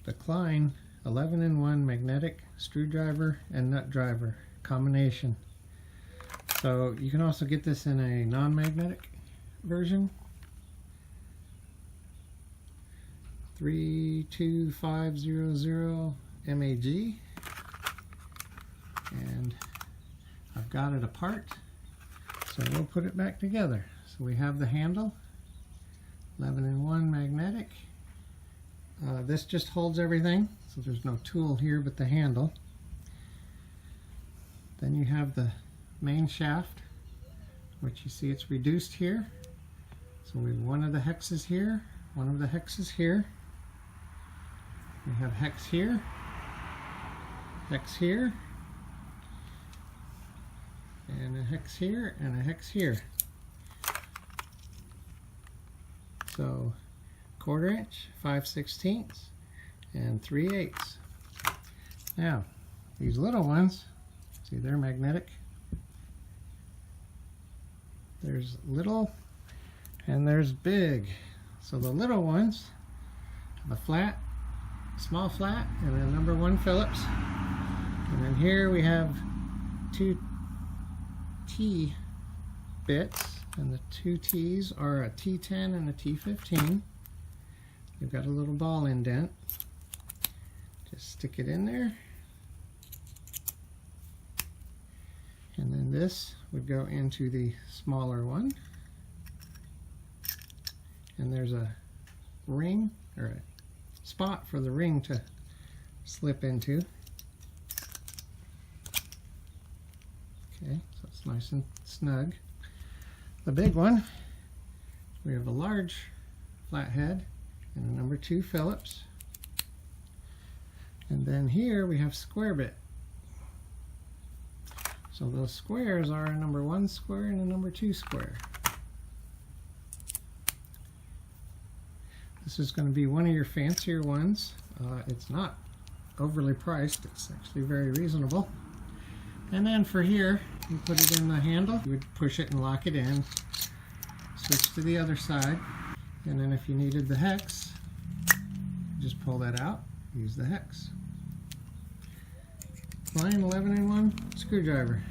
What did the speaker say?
the Klein 11-in-1 magnetic screwdriver and nut driver combination. So you can also get this in a non-magnetic version. 32500 MAG, and I've got it apart, so we'll put it back together. So we have the handle, 11-in-1 magnetic. This just holds everything, so there's no tool here but the handle. Then you have the main shaft, which you see it's reduced here. So we have one of the hexes here, one of the hexes here. We have hex here, and a hex here, and a hex here. So 1/4 inch, 5/16, and 3/8. Now, these little ones, see they're magnetic. There's little and there's big. So the little ones have a flat, small flat, and a #1 Phillips. And then here we have 2 T bits, and the 2 T's are a T10 and a T15. You've got a little ball indent. Just stick it in there. And then this would go into the smaller one. And there's a ring, or a spot for the ring to slip into. Okay, so it's nice and snug. The big one, we have a large flathead and a #2 Phillips. And then here we have square bit. So those squares are a #1 square and a #2 square. This is going to be one of your fancier ones. It's not overly priced, it's actually very reasonable. And then for here, you put it in the handle, you would push it and lock it in, switch to the other side, and then if you needed the hex, just pull that out, use the hex. Klein 11-in-1 screwdriver.